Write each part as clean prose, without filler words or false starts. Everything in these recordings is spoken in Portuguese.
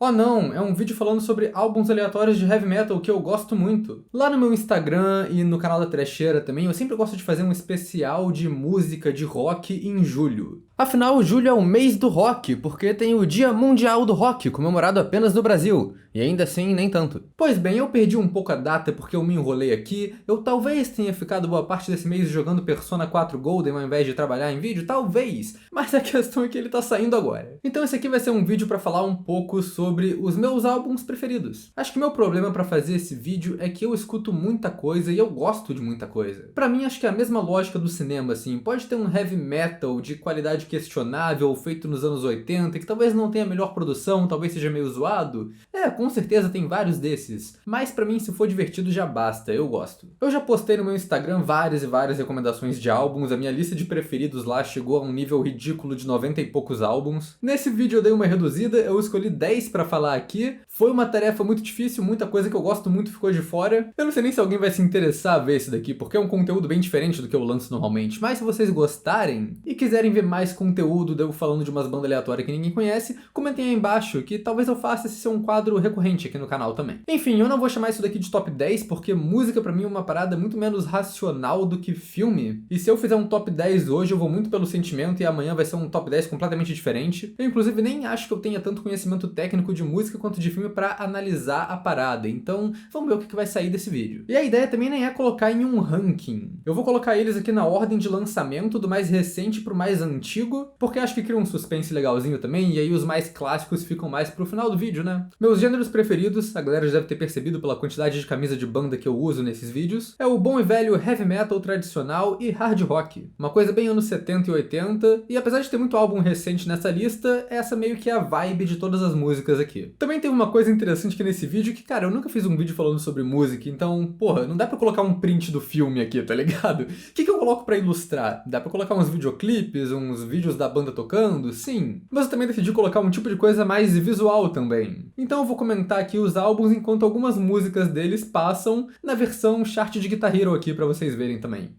Oh não, é um vídeo falando sobre álbuns aleatórios de heavy metal que eu gosto muito. Lá no meu Instagram e no canal da Trecheira também, eu sempre gosto de fazer um especial de música de rock em julho. Afinal, julho é o mês do rock, porque tem o Dia Mundial do Rock, comemorado apenas no Brasil, e ainda assim nem tanto. Pois bem, eu perdi um pouco a data porque eu me enrolei aqui, eu talvez tenha ficado boa parte desse mês jogando Persona 4 Golden ao invés de trabalhar em vídeo, talvez, mas a questão é que ele tá saindo agora. Então esse aqui vai ser um vídeo pra falar um pouco sobre os meus álbuns preferidos. Acho que o meu problema pra fazer esse vídeo é que eu escuto muita coisa e eu gosto de muita coisa. Pra mim acho que é a mesma lógica do cinema, assim, pode ter um heavy metal de qualidade questionável, feito nos anos 80, que talvez não tenha a melhor produção, talvez seja meio zoado. Com certeza tem vários desses, mas pra mim se for divertido já basta, eu gosto. Eu já postei no meu Instagram várias e várias recomendações de álbuns, a minha lista de preferidos lá chegou a um nível ridículo de 90 e poucos álbuns. Nesse vídeo eu dei uma reduzida, eu escolhi 10 pra falar aqui, foi uma tarefa muito difícil, muita coisa que eu gosto muito ficou de fora. Eu não sei nem se alguém vai se interessar a ver esse daqui, porque é um conteúdo bem diferente do que eu lanço normalmente, mas se vocês gostarem e quiserem ver mais conteúdo de eu falando de umas bandas aleatórias que ninguém conhece, comentem aí embaixo, que talvez eu faça esse ser um quadro recorrente aqui no canal também. Enfim, eu não vou chamar isso daqui de top 10, porque música pra mim é uma parada muito menos racional do que filme, e se eu fizer um top 10 hoje, eu vou muito pelo sentimento e amanhã vai ser um top 10 completamente diferente. Eu inclusive nem acho que eu tenha tanto conhecimento técnico de música quanto de filme pra analisar a parada, então vamos ver o que vai sair desse vídeo. E a ideia também nem é colocar em um ranking. Eu vou colocar eles aqui na ordem de lançamento, do mais recente pro mais antigo, porque acho que cria um suspense legalzinho também, e aí os mais clássicos ficam mais pro final do vídeo, né? Meus gêneros preferidos, a galera já deve ter percebido pela quantidade de camisa de banda que eu uso nesses vídeos, é o bom e velho heavy metal tradicional e hard rock. Uma coisa bem anos 70 e 80, e apesar de ter muito álbum recente nessa lista, essa meio que é a vibe de todas as músicas aqui. Também tem uma coisa interessante aqui nesse vídeo, que cara, eu nunca fiz um vídeo falando sobre música, então, porra, não dá pra colocar um print do filme aqui, tá ligado? O que eu coloco pra ilustrar? Dá pra colocar uns videoclipes, uns vídeos da banda tocando? Sim. Mas eu também decidi colocar um tipo de coisa mais visual também. Então eu vou comentar aqui os álbuns enquanto algumas músicas deles passam na versão chart de Guitar Hero aqui pra vocês verem também.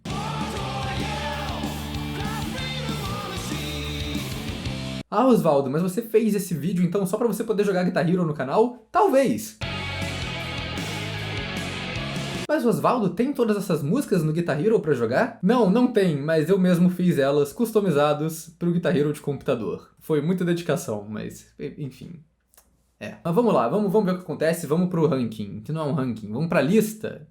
Ah, Osvaldo, mas você fez esse vídeo então só pra você poder jogar Guitar Hero no canal? Talvez! Mas Osvaldo, tem todas essas músicas no Guitar Hero pra jogar? Não, não tem, mas eu mesmo fiz elas customizados pro Guitar Hero de computador. Foi muita dedicação, mas enfim. Mas vamos lá, vamos ver o que acontece, vamos pro ranking, que não é um ranking, vamos pra lista.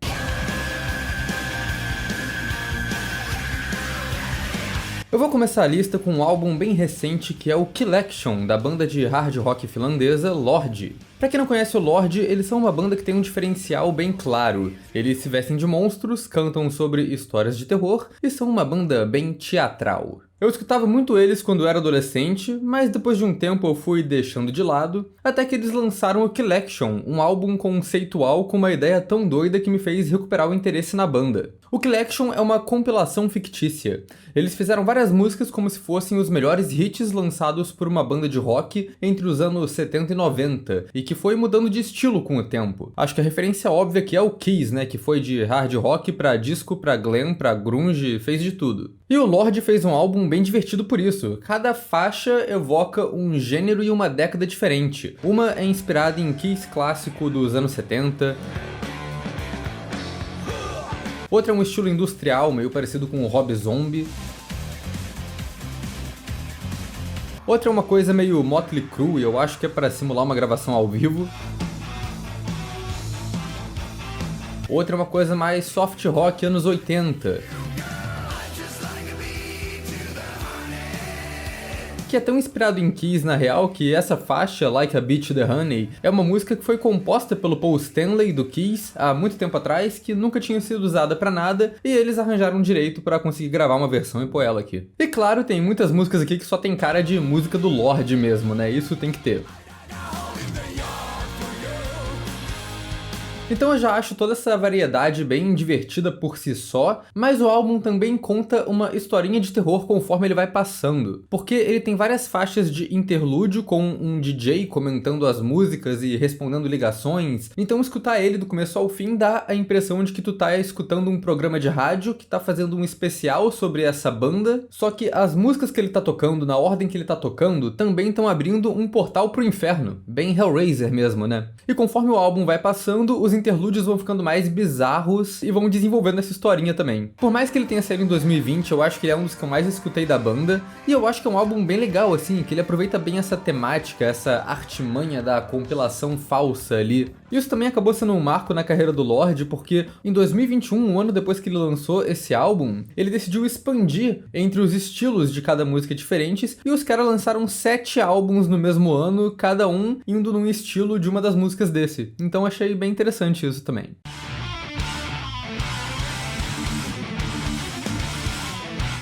Eu vou começar a lista com um álbum bem recente que é o Collection, da banda de hard rock finlandesa Lorde. Pra quem não conhece o Lorde, eles são uma banda que tem um diferencial bem claro. Eles se vestem de monstros, cantam sobre histórias de terror e são uma banda bem teatral. Eu escutava muito eles quando eu era adolescente, mas depois de um tempo eu fui deixando de lado, até que eles lançaram o Collection, um álbum conceitual com uma ideia tão doida que me fez recuperar o interesse na banda. O Collection é uma compilação fictícia. Eles fizeram várias músicas como se fossem os melhores hits lançados por uma banda de rock entre os anos 70 e 90, e que foi mudando de estilo com o tempo. Acho que a referência óbvia aqui é o Kiss, né, que foi de hard rock pra disco, pra glam, pra grunge, fez de tudo. E o Lorde fez um álbum bem divertido por isso. Cada faixa evoca um gênero e uma década diferente. Uma é inspirada em Kiss clássico dos anos 70. Outra é um estilo industrial, meio parecido com o Rob Zombie. Outra é uma coisa meio Motley Crue, eu acho que é para simular uma gravação ao vivo. Outra é uma coisa mais soft rock anos 80. Que é tão inspirado em Kiss na real que essa faixa, Like a Beat to the Honey, é uma música que foi composta pelo Paul Stanley do Kiss há muito tempo atrás, que nunca tinha sido usada pra nada, e eles arranjaram direito pra conseguir gravar uma versão e pôr ela aqui. E claro, tem muitas músicas aqui que só tem cara de música do Lorde mesmo, né? Isso tem que ter. Então eu já acho toda essa variedade bem divertida por si só, mas o álbum também conta uma historinha de terror conforme ele vai passando, porque ele tem várias faixas de interlúdio com um DJ comentando as músicas e respondendo ligações, então escutar ele do começo ao fim dá a impressão de que tu tá escutando um programa de rádio que tá fazendo um especial sobre essa banda, só que as músicas que ele tá tocando, na ordem que ele tá tocando, também estão abrindo um portal pro inferno, bem Hellraiser mesmo, né? E conforme o álbum vai passando, os interlúdios vão ficando mais bizarros e vão desenvolvendo essa historinha também. Por mais que ele tenha saído em 2020, eu acho que ele é um dos que eu mais escutei da banda, e eu acho que é um álbum bem legal, assim, que ele aproveita bem essa temática, essa artimanha da compilação falsa ali. Isso também acabou sendo um marco na carreira do Lorde, porque em 2021, um ano depois que ele lançou esse álbum, ele decidiu expandir entre os estilos de cada música diferentes, e os caras lançaram 7 álbuns no mesmo ano, cada um indo num estilo de uma das músicas desse. Então achei bem interessante isso também.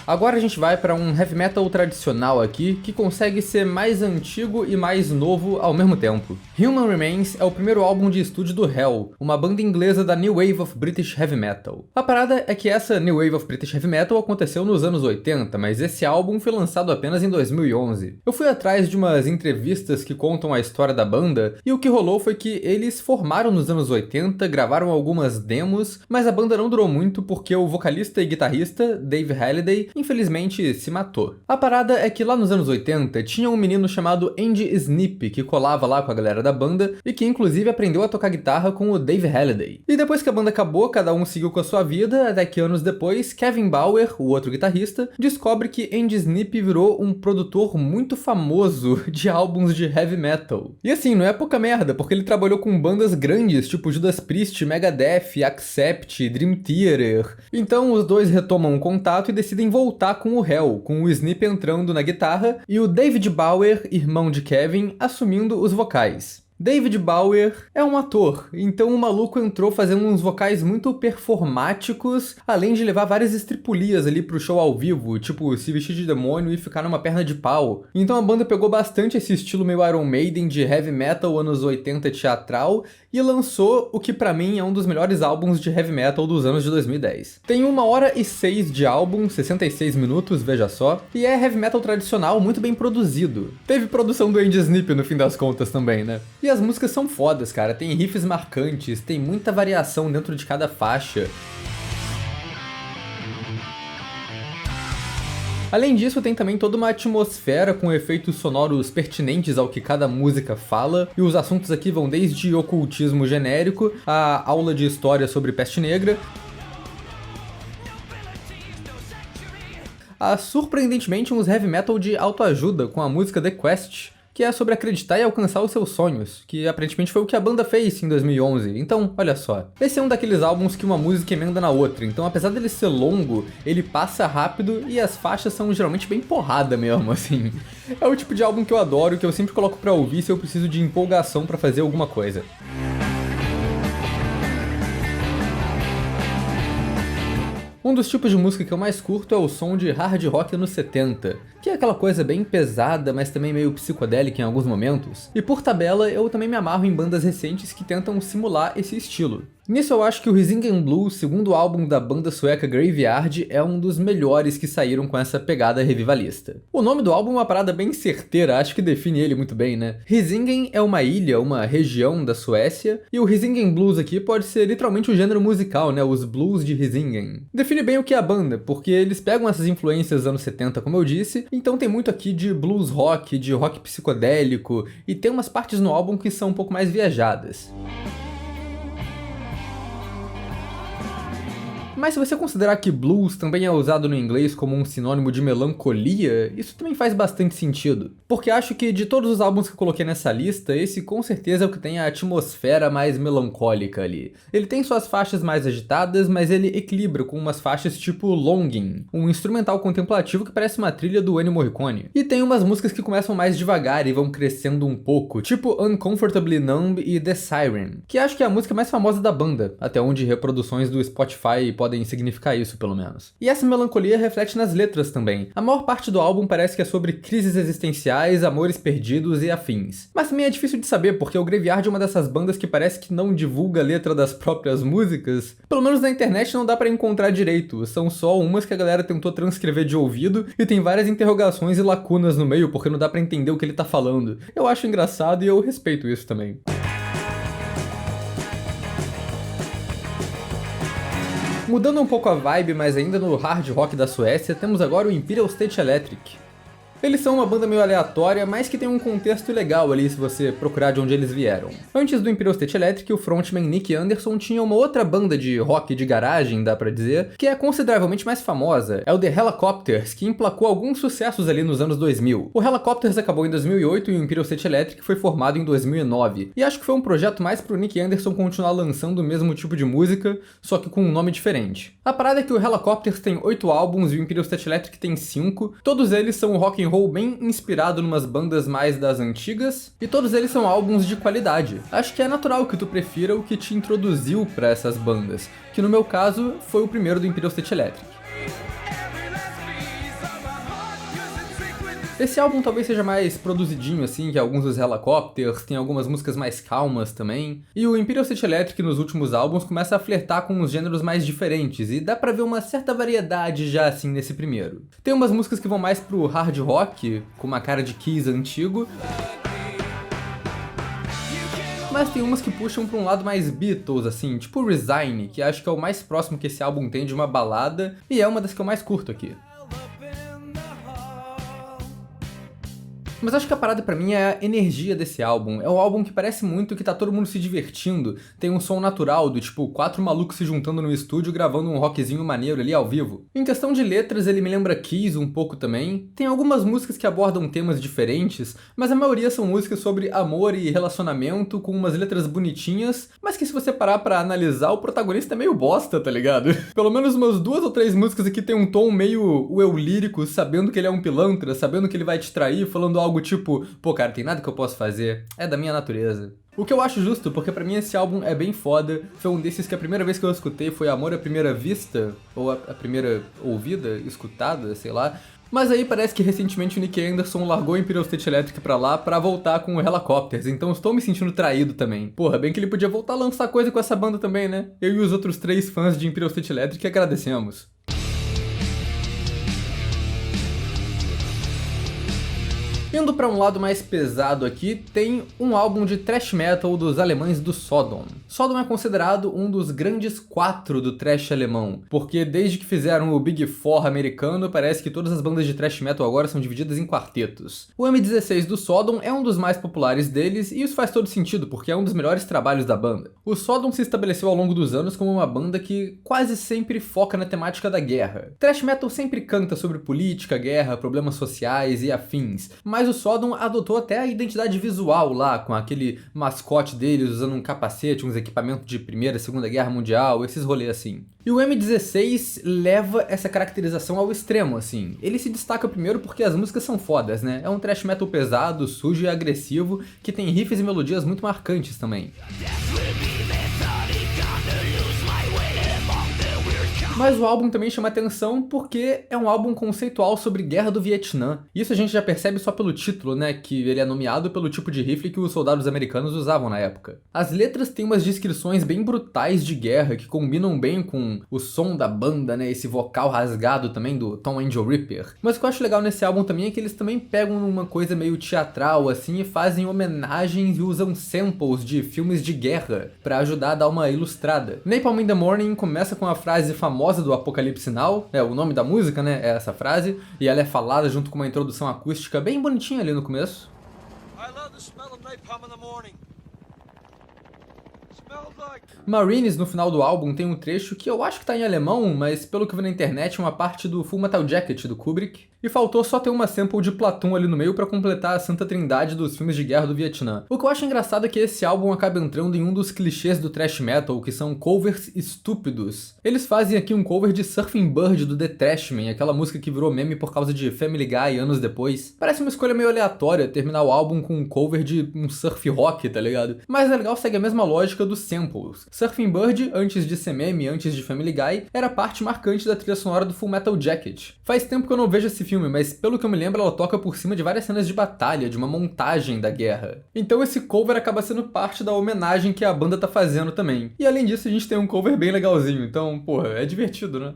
Agora a gente vai para um heavy metal tradicional aqui, que consegue ser mais antigo e mais novo ao mesmo tempo. Human Remains é o primeiro álbum de estúdio do Hell, uma banda inglesa da New Wave of British Heavy Metal. A parada é que essa New Wave of British Heavy Metal aconteceu nos anos 80, mas esse álbum foi lançado apenas em 2011. Eu fui atrás de umas entrevistas que contam a história da banda, e o que rolou foi que eles formaram nos anos 80, gravaram algumas demos, mas a banda não durou muito porque o vocalista e guitarrista, Dave Halliday, infelizmente se matou. A parada é que lá nos anos 80 tinha um menino chamado Andy Sneap que colava lá com a galera da banda e que inclusive aprendeu a tocar guitarra com o Dave Halliday. E depois que a banda acabou, cada um seguiu com a sua vida, até que anos depois, Kevin Bauer, o outro guitarrista, descobre que Andy Sneap virou um produtor muito famoso de álbuns de heavy metal. E assim, não é pouca merda, porque ele trabalhou com bandas grandes, tipo Judas Priest, Megadeth, Accept, Dream Theater. Então os dois retomam o contato e decidem voltar com o Hell, com o Sneap entrando na guitarra e o David Bauer, irmão de Kevin, assumindo os vocais. David Bauer é um ator, então o maluco entrou fazendo uns vocais muito performáticos, além de levar várias estripulias ali pro show ao vivo, tipo se vestir de demônio e ficar numa perna de pau. Então a banda pegou bastante esse estilo meio Iron Maiden de heavy metal anos 80 teatral e lançou o que pra mim é um dos melhores álbuns de heavy metal dos anos de 2010. Tem 1h06 de álbum, 66 minutos, veja só, e é heavy metal tradicional muito bem produzido. Teve produção do Andy Sneap no fim das contas também, né? E as músicas são fodas, cara, tem riffs marcantes, tem muita variação dentro de cada faixa. Além disso, tem também toda uma atmosfera com efeitos sonoros pertinentes ao que cada música fala, e os assuntos aqui vão desde ocultismo genérico a aula de história sobre peste negra, a surpreendentemente uns heavy metal de autoajuda com a música The Quest, que é sobre acreditar e alcançar os seus sonhos, que aparentemente foi o que a banda fez em 2011. Então, olha só, esse é um daqueles álbuns que uma música emenda na outra, então apesar dele ser longo, ele passa rápido e as faixas são geralmente bem porrada mesmo, assim. É o tipo de álbum que eu adoro, que eu sempre coloco pra ouvir se eu preciso de empolgação pra fazer alguma coisa. Um dos tipos de música que eu mais curto é o som de hard rock anos 70, que é aquela coisa bem pesada, mas também meio psicodélica em alguns momentos. E por tabela, eu também me amarro em bandas recentes que tentam simular esse estilo. Nisso eu acho que o Hisingen Blues, segundo álbum da banda sueca Graveyard, é um dos melhores que saíram com essa pegada revivalista. O nome do álbum é uma parada bem certeira, acho que define ele muito bem, né? Hisingen é uma ilha, uma região da Suécia, e o Hisingen Blues aqui pode ser literalmente o gênero musical, né? Os blues de Hisingen. Define bem o que é a banda, porque eles pegam essas influências dos anos 70, como eu disse, então tem muito aqui de blues rock, de rock psicodélico, e tem umas partes no álbum que são um pouco mais viajadas. Mas se você considerar que blues também é usado no inglês como um sinônimo de melancolia, isso também faz bastante sentido. Porque acho que de todos os álbuns que eu coloquei nessa lista, esse com certeza é o que tem a atmosfera mais melancólica ali. Ele tem suas faixas mais agitadas, mas ele equilibra com umas faixas tipo Longing, um instrumental contemplativo que parece uma trilha do Ennio Morricone. E tem umas músicas que começam mais devagar e vão crescendo um pouco, tipo Uncomfortably Numb e The Siren, que acho que é a música mais famosa da banda, até onde reproduções do Spotify podem podem significar isso, pelo menos. E essa melancolia reflete nas letras também. A maior parte do álbum parece que é sobre crises existenciais, amores perdidos e afins. Mas também é difícil de saber, porque o Graveyard é uma dessas bandas que parece que não divulga a letra das próprias músicas. Pelo menos na internet não dá pra encontrar direito, são só umas que a galera tentou transcrever de ouvido e tem várias interrogações e lacunas no meio, porque não dá pra entender o que ele tá falando. Eu acho engraçado e eu respeito isso também. Mudando um pouco a vibe, mas ainda no hard rock da Suécia, temos agora o Imperial State Electric. Eles são uma banda meio aleatória, mas que tem um contexto legal ali se você procurar de onde eles vieram. Antes do Imperial State Electric, o frontman Nick Anderson tinha uma outra banda de rock de garagem, dá pra dizer, que é consideravelmente mais famosa. É o The Hellacopters, que emplacou alguns sucessos ali nos anos 2000. O Hellacopters acabou em 2008 e o Imperial State Electric foi formado em 2009. E acho que foi um projeto mais pro Nick Anderson continuar lançando o mesmo tipo de música, só que com um nome diferente. A parada é que o Hellacopters tem 8 álbuns e o Imperial State Electric tem 5. Todos eles são rock and roll bem inspirado numas bandas mais das antigas, e todos eles são álbuns de qualidade. Acho que é natural que tu prefira o que te introduziu pra essas bandas, que no meu caso foi o primeiro do Imperial State Electric. Esse álbum talvez seja mais produzidinho assim que alguns dos Hellacopters, tem algumas músicas mais calmas também. E o Imperial State Electric nos últimos álbuns começa a flertar com os gêneros mais diferentes, e dá pra ver uma certa variedade já assim nesse primeiro. Tem umas músicas que vão mais pro hard rock, com uma cara de Kiss antigo. Mas tem umas que puxam pra um lado mais Beatles, assim, tipo Resign, que acho que é o mais próximo que esse álbum tem de uma balada, e é uma das que eu mais curto aqui. Mas acho que a parada pra mim é a energia desse álbum. É um álbum que parece muito que tá todo mundo se divertindo. Tem um som natural do tipo 4 malucos se juntando no estúdio gravando um rockzinho maneiro ali ao vivo. Em questão de letras, ele me lembra Kiss um pouco também. Tem algumas músicas que abordam temas diferentes, mas a maioria são músicas sobre amor e relacionamento, com umas letras bonitinhas, mas que se você parar pra analisar, o protagonista é meio bosta, tá ligado? Pelo menos umas 2 ou 3 músicas aqui tem um tom meio o eu lírico, sabendo que ele é um pilantra, sabendo que ele vai te trair, falando algo tipo, pô cara, tem nada que eu possa fazer, é da minha natureza. O que eu acho justo, porque pra mim esse álbum é bem foda, foi um desses que a primeira vez que eu escutei foi Amor à Primeira Vista, ou a primeira ouvida, escutada, sei lá. Mas aí parece que recentemente o Nick Anderson largou o Imperial State Electric pra lá pra voltar com o Hellacopters, então estou me sentindo traído também. Porra, bem que ele podia voltar a lançar coisa com essa banda também, né? Eu e os outros 3 fãs de Imperial State Electric agradecemos. Indo pra um lado mais pesado aqui, tem um álbum de thrash metal dos alemães do Sodom. Sodom é considerado um dos grandes 4 do thrash alemão, porque desde que fizeram o Big Four americano, parece que todas as bandas de thrash metal agora são divididas em quartetos. O M16 do Sodom é um dos mais populares deles, e isso faz todo sentido, porque é um dos melhores trabalhos da banda. O Sodom se estabeleceu ao longo dos anos como uma banda que quase sempre foca na temática da guerra. Thrash metal sempre canta sobre política, guerra, problemas sociais e afins, mas o Sodom adotou até a identidade visual lá, com aquele mascote deles usando um capacete, uns equipamentos de Primeira e Segunda Guerra Mundial, esses rolês assim. E o M16 leva essa caracterização ao extremo, assim. Ele se destaca primeiro porque as músicas são fodas, né? É um thrash metal pesado, sujo e agressivo, que tem riffs e melodias muito marcantes também. Mas o álbum também chama atenção porque é um álbum conceitual sobre Guerra do Vietnã. Isso a gente já percebe só pelo título, né, que ele é nomeado pelo tipo de rifle que os soldados americanos usavam na época. As letras têm umas descrições bem brutais de guerra que combinam bem com o som da banda, né, esse vocal rasgado também do Tom Angel Ripper. Mas o que eu acho legal nesse álbum também é que eles também pegam uma coisa meio teatral assim e fazem homenagens e usam samples de filmes de guerra pra ajudar a dar uma ilustrada. Napalm in the Morning começa com a frase famosa do Apocalipse Now, o nome da música, né, é essa frase, e ela é falada junto com uma introdução acústica bem bonitinha ali no começo. I love the smell of napalm in the morning. Marines, no final do álbum, tem um trecho que eu acho que tá em alemão, mas pelo que eu vi na internet é uma parte do Full Metal Jacket do Kubrick, e faltou só ter uma sample de Platoon ali no meio pra completar a santa trindade dos filmes de guerra do Vietnã. O que eu acho engraçado é que esse álbum acaba entrando em um dos clichês do thrash metal, que são covers estúpidos. Eles fazem aqui um cover de Surfing Bird do The Trashmen, aquela música que virou meme por causa de Family Guy anos depois. Parece uma escolha meio aleatória terminar o álbum com um cover de um surf rock, tá ligado? Mas é legal, segue a mesma lógica dos samples. Surfing Bird, antes de ser meme, antes de Family Guy, era parte marcante da trilha sonora do Full Metal Jacket. Faz tempo que eu não vejo esse filme, mas pelo que eu me lembro ela toca por cima de várias cenas de batalha, de uma montagem da guerra. Então esse cover acaba sendo parte da homenagem que a banda tá fazendo também. E além disso a gente tem um cover bem legalzinho, então, porra, é divertido, né?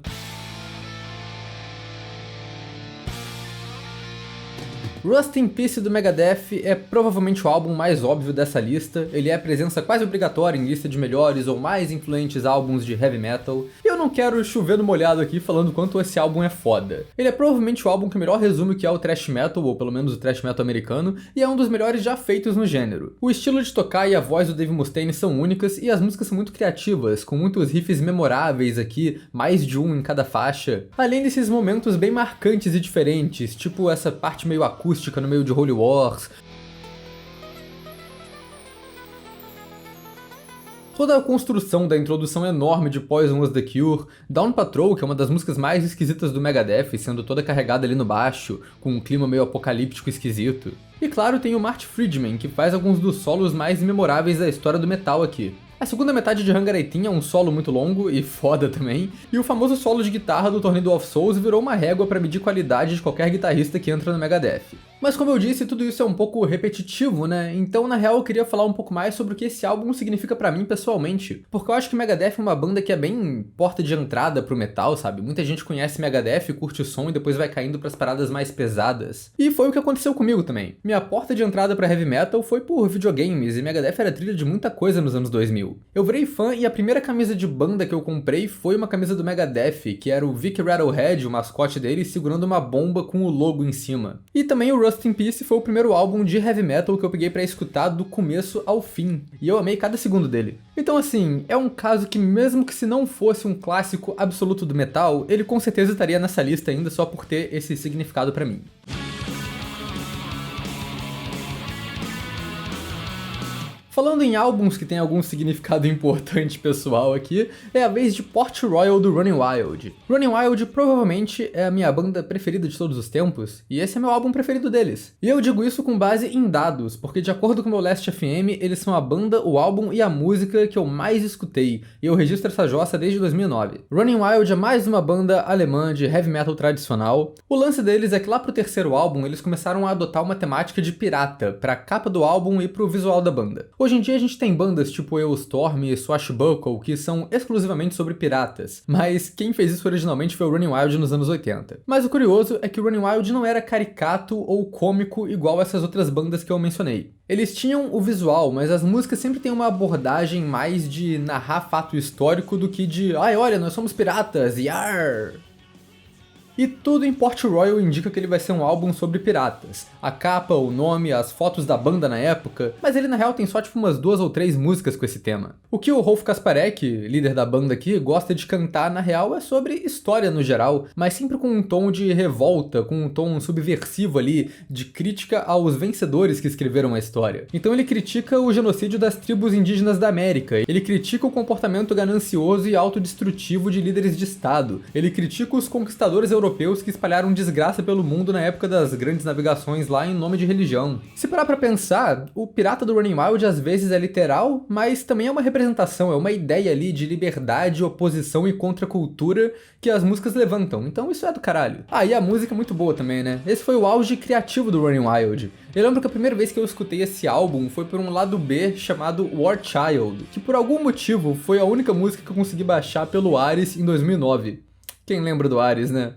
Rust in Peace do Megadeth é provavelmente o álbum mais óbvio dessa lista, ele é a presença quase obrigatória em lista de melhores ou mais influentes álbuns de heavy metal, e eu não quero chover no molhado aqui falando quanto esse álbum é foda. Ele é provavelmente o álbum que melhor resume o que é o thrash metal, ou pelo menos o thrash metal americano, e é um dos melhores já feitos no gênero. O estilo de tocar e a voz do Dave Mustaine são únicas, e as músicas são muito criativas, com muitos riffs memoráveis aqui, mais de um em cada faixa, além desses momentos bem marcantes e diferentes, tipo essa parte meio acústica no meio de Holy Wars. Toda a construção da introdução enorme de Poison Was The Cure, Down Patrol, que é uma das músicas mais esquisitas do Megadeth, sendo toda carregada ali no baixo, com um clima meio apocalíptico esquisito. E claro, tem o Marty Friedman, que faz alguns dos solos mais memoráveis da história do metal aqui. A segunda metade de Hunger 18 é um solo muito longo e foda também, e o famoso solo de guitarra do Tornado of Souls virou uma régua para medir qualidade de qualquer guitarrista que entra no Megadeth. Mas como eu disse, tudo isso é um pouco repetitivo, né? Então na real eu queria falar um pouco mais sobre o que esse álbum significa pra mim pessoalmente, porque eu acho que Megadeth é uma banda que é bem porta de entrada pro metal, sabe? Muita gente conhece Megadeth, curte o som e depois vai caindo pras paradas mais pesadas. E foi o que aconteceu comigo também. Minha porta de entrada pra heavy metal foi por videogames, e Megadeth era trilha de muita coisa nos anos 2000. Eu virei fã e a primeira camisa de banda que eu comprei foi uma camisa do Megadeth, que era o Vic Rattlehead, o mascote dele, segurando uma bomba com o logo em cima. E também o Rust in Peace foi o primeiro álbum de heavy metal que eu peguei pra escutar do começo ao fim, e eu amei cada segundo dele. Então assim, é um caso que mesmo que se não fosse um clássico absoluto do metal, ele com certeza estaria nessa lista ainda só por ter esse significado pra mim. Falando em álbuns que tem algum significado importante pessoal aqui, é a vez de Port Royal do Running Wild. Running Wild provavelmente é a minha banda preferida de todos os tempos, e esse é meu álbum preferido deles. E eu digo isso com base em dados, porque de acordo com o meu Last FM, eles são a banda, o álbum e a música que eu mais escutei, e eu registro essa jossa desde 2009. Running Wild é mais uma banda alemã de heavy metal tradicional. O lance deles é que lá pro terceiro álbum, eles começaram a adotar uma temática de pirata, pra capa do álbum e pro visual da banda. Hoje em dia a gente tem bandas tipo Eustorm e Swashbuckle que são exclusivamente sobre piratas, mas quem fez isso originalmente foi o Running Wild nos anos 80. Mas o curioso é que o Running Wild não era caricato ou cômico igual essas outras bandas que eu mencionei. Eles tinham o visual, mas as músicas sempre têm uma abordagem mais de narrar fato histórico do que de "ai, olha, nós somos piratas, yar!". E tudo em Port Royal indica que ele vai ser um álbum sobre piratas. A capa, o nome, as fotos da banda na época, mas ele na real tem só tipo umas 2 ou 3 músicas com esse tema. O que o Rolf Kasparek, líder da banda aqui, gosta de cantar na real é sobre história no geral, mas sempre com um tom de revolta, com um tom subversivo ali, de crítica aos vencedores que escreveram a história. Então ele critica o genocídio das tribos indígenas da América, ele critica o comportamento ganancioso e autodestrutivo de líderes de estado, ele critica os conquistadores europeus que espalharam desgraça pelo mundo na época das grandes navegações lá em nome de religião. Se parar pra pensar, o pirata do Running Wild às vezes é literal, mas também é uma representação, é uma ideia ali de liberdade, oposição e contracultura que as músicas levantam, então isso é do caralho. Ah, e a música é muito boa também, né? Esse foi o auge criativo do Running Wild. Eu lembro que a primeira vez que eu escutei esse álbum foi por um lado B chamado War Child, que por algum motivo foi a única música que eu consegui baixar pelo Ares em 2009. Quem lembra do Ares, né?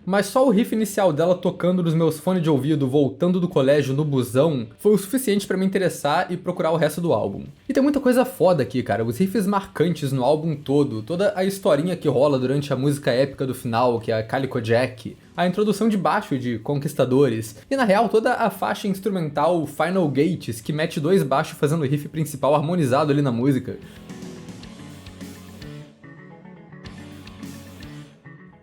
Mas só o riff inicial dela tocando nos meus fones de ouvido voltando do colégio no busão foi o suficiente pra me interessar e procurar o resto do álbum. E tem muita coisa foda aqui, cara, os riffs marcantes no álbum todo, toda a historinha que rola durante a música épica do final, que é a Calico Jack, a introdução de baixo de Conquistadores, e na real toda a faixa instrumental Final Gates, que mete 2 baixos fazendo o riff principal harmonizado ali na música.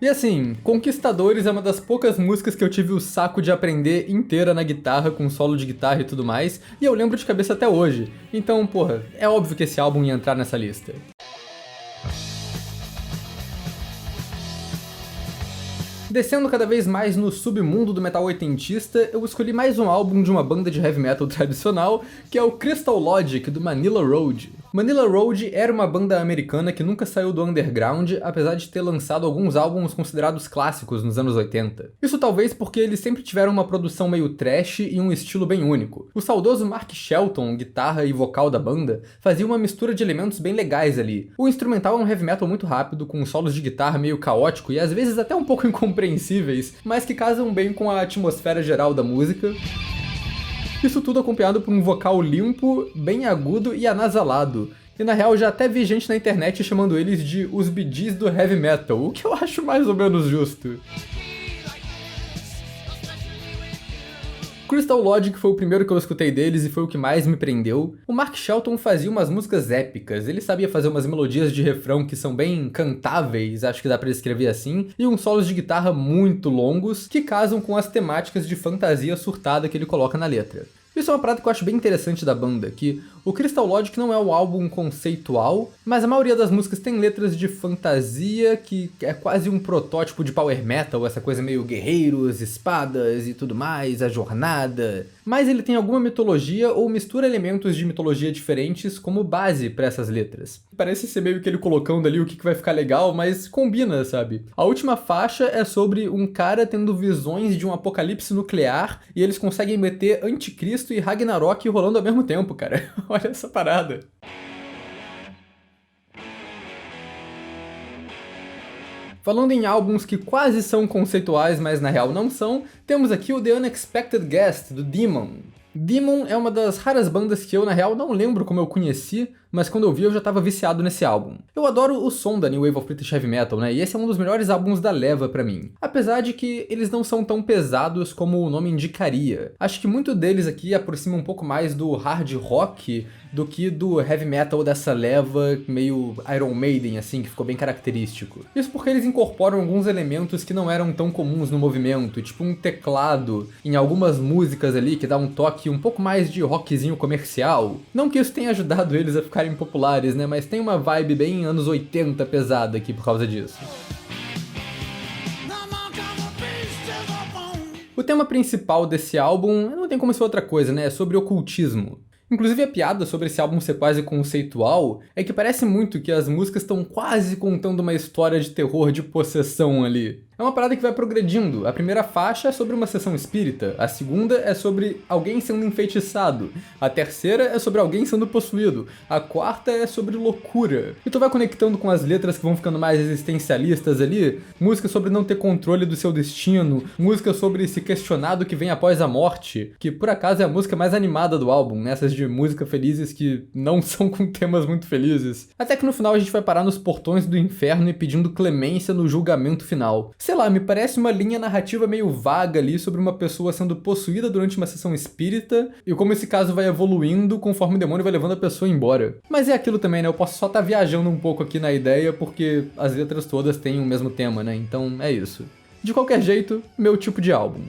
E assim, Conquistadores é uma das poucas músicas que eu tive o saco de aprender inteira na guitarra, com solo de guitarra e tudo mais, e eu lembro de cabeça até hoje. Então, porra, é óbvio que esse álbum ia entrar nessa lista. Descendo cada vez mais no submundo do metal oitentista, eu escolhi mais um álbum de uma banda de heavy metal tradicional, que é o Crystal Logic, do Manila Road. Manila Road era uma banda americana que nunca saiu do underground, apesar de ter lançado alguns álbuns considerados clássicos nos anos 80. Isso talvez porque eles sempre tiveram uma produção meio trash e um estilo bem único. O saudoso Mark Shelton, guitarra e vocal da banda, fazia uma mistura de elementos bem legais ali. O instrumental é um heavy metal muito rápido, com solos de guitarra meio caótico e às vezes até um pouco incompreensíveis, mas que casam bem com a atmosfera geral da música. Isso tudo acompanhado por um vocal limpo, bem agudo e anasalado. E na real já até vi gente na internet chamando eles de os Bee Gees do heavy metal, o que eu acho mais ou menos justo. Crystal Logic foi o primeiro que eu escutei deles e foi o que mais me prendeu. O Mark Shelton fazia umas músicas épicas, ele sabia fazer umas melodias de refrão que são bem cantáveis, acho que dá pra descrever assim, e uns solos de guitarra muito longos que casam com as temáticas de fantasia surtada que ele coloca na letra. Isso é uma parada que eu acho bem interessante da banda, que o Crystal Logic não é um álbum conceitual, mas a maioria das músicas tem letras de fantasia, que é quase um protótipo de power metal, essa coisa meio guerreiros, espadas e tudo mais, a jornada. Mas ele tem alguma mitologia ou mistura elementos de mitologia diferentes como base para essas letras. Parece ser meio que ele colocando ali o que vai ficar legal, mas combina, sabe? A última faixa é sobre um cara tendo visões de um apocalipse nuclear e eles conseguem meter Anticristo e Ragnarok rolando ao mesmo tempo, cara. Olha essa parada. Falando em álbuns que quase são conceituais, mas na real não são, temos aqui o The Unexpected Guest, do Demon. Demon é uma das raras bandas que eu, na real, não lembro como eu conheci, mas quando eu vi eu já tava viciado nesse álbum. Eu adoro o som da New Wave of British Heavy Metal, né, e esse é um dos melhores álbuns da leva pra mim. Apesar de que eles não são tão pesados como o nome indicaria. Acho que muito deles aqui aproxima um pouco mais do hard rock do que do heavy metal dessa leva meio Iron Maiden, assim, que ficou bem característico. Isso porque eles incorporam alguns elementos que não eram tão comuns no movimento, tipo um teclado em algumas músicas ali que dá um toque um pouco mais de rockzinho comercial. Não que isso tenha ajudado eles a ficarem populares, né, mas tem uma vibe bem anos 80 pesada aqui por causa disso. O tema principal desse álbum não tem como ser outra coisa, né, é sobre ocultismo. Inclusive a piada sobre esse álbum ser quase conceitual é que parece muito que as músicas estão quase contando uma história de terror de possessão ali. É uma parada que vai progredindo. A primeira faixa é sobre uma sessão espírita, a segunda é sobre alguém sendo enfeitiçado, a terceira é sobre alguém sendo possuído, a quarta é sobre loucura. E tu vai conectando com as letras que vão ficando mais existencialistas ali, música sobre não ter controle do seu destino, música sobre se questionar do que vem após a morte, que por acaso é a música mais animada do álbum, nessas de música felizes que não são com temas muito felizes. Até que no final a gente vai parar nos portões do inferno e pedindo clemência no julgamento final. Sei lá, me parece uma linha narrativa meio vaga ali sobre uma pessoa sendo possuída durante uma sessão espírita e como esse caso vai evoluindo conforme o demônio vai levando a pessoa embora. Mas é aquilo também, né? Eu posso só estar viajando um pouco aqui na ideia porque as letras todas têm o mesmo tema, né? Então é isso. De qualquer jeito, meu tipo de álbum.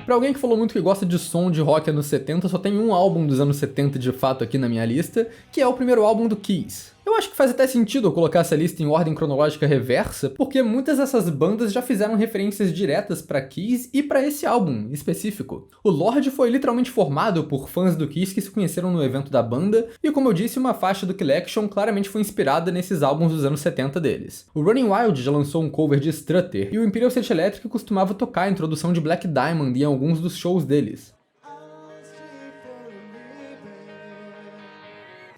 Pra alguém que falou muito que gosta de som de rock anos 70, só tem um álbum dos anos 70 de fato aqui na minha lista, que é o primeiro álbum do Kiss. Eu acho que faz até sentido eu colocar essa lista em ordem cronológica reversa, porque muitas dessas bandas já fizeram referências diretas pra Kiss e pra esse álbum específico. O Lorde foi literalmente formado por fãs do Kiss que se conheceram no evento da banda, e como eu disse, uma faixa do Kill Action claramente foi inspirada nesses álbuns dos anos 70 deles. O Running Wild já lançou um cover de Strutter, e o Imperial State Electric costumava tocar a introdução de Black Diamond em alguns dos shows deles.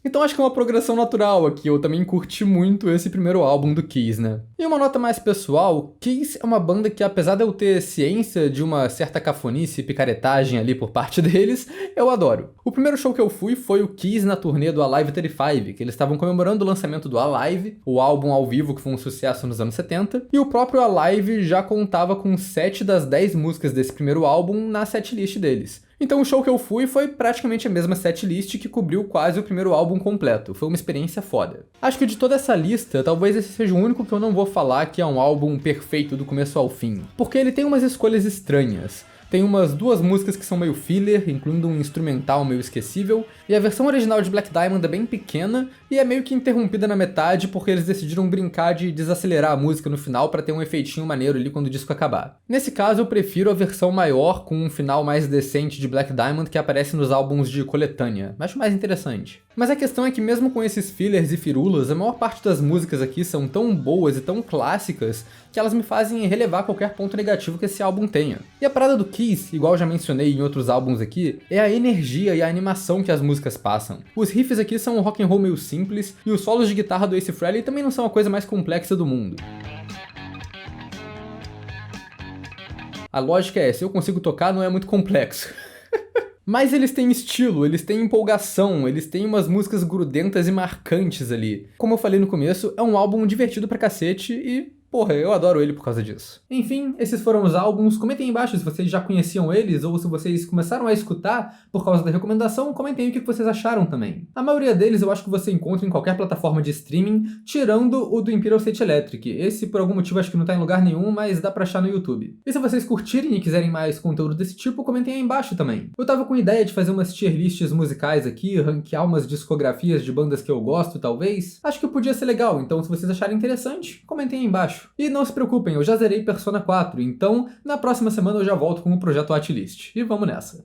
Então acho que é uma progressão natural aqui, eu também curti muito esse primeiro álbum do Kiss, né? E uma nota mais pessoal, Kiss é uma banda que apesar de eu ter ciência de uma certa cafonice e picaretagem ali por parte deles, eu adoro. O primeiro show que eu fui foi o Kiss na turnê do Alive 35, que eles estavam comemorando o lançamento do Alive, o álbum ao vivo que foi um sucesso nos anos 70, e o próprio Alive já contava com 7 das 10 músicas desse primeiro álbum na setlist deles. Então o show que eu fui foi praticamente a mesma setlist que cobriu quase o primeiro álbum completo. Foi uma experiência foda. Acho que de toda essa lista, talvez esse seja o único que eu não vou falar que é um álbum perfeito do começo ao fim. Porque ele tem umas escolhas estranhas. Tem umas 2 músicas que são meio filler, incluindo um instrumental meio esquecível, e a versão original de Black Diamond é bem pequena e é meio que interrompida na metade porque eles decidiram brincar de desacelerar a música no final pra ter um efeitinho maneiro ali quando o disco acabar. Nesse caso eu prefiro a versão maior com um final mais decente de Black Diamond que aparece nos álbuns de coletânea, acho mais interessante. Mas a questão é que mesmo com esses fillers e firulas, a maior parte das músicas aqui são tão boas e tão clássicas que elas me fazem relevar qualquer ponto negativo que esse álbum tenha. E a parada do Kiss, igual já mencionei em outros álbuns aqui, é a energia e a animação que as músicas passam. Os riffs aqui são um rock and roll meio simples, e os solos de guitarra do Ace Frehley também não são a coisa mais complexa do mundo. A lógica é, se eu consigo tocar não é muito complexo. Mas eles têm estilo, eles têm empolgação, eles têm umas músicas grudentas e marcantes ali. Como eu falei no começo, é um álbum divertido pra cacete e... porra, eu adoro ele por causa disso. Enfim, esses foram os álbuns. Comentem aí embaixo se vocês já conheciam eles ou se vocês começaram a escutar por causa da recomendação. Comentem aí o que vocês acharam também. A maioria deles eu acho que você encontra em qualquer plataforma de streaming, tirando o do Imperial State Electric. Esse, por algum motivo, acho que não tá em lugar nenhum, mas dá pra achar no YouTube. E se vocês curtirem e quiserem mais conteúdo desse tipo, comentem aí embaixo também. Eu tava com ideia de fazer umas tier lists musicais aqui, ranquear umas discografias de bandas que eu gosto, talvez. Acho que podia ser legal, então se vocês acharem interessante, comentem aí embaixo. E não se preocupem, eu já zerei Persona 4, então na próxima semana eu já volto com o projeto Atlist. E vamos nessa.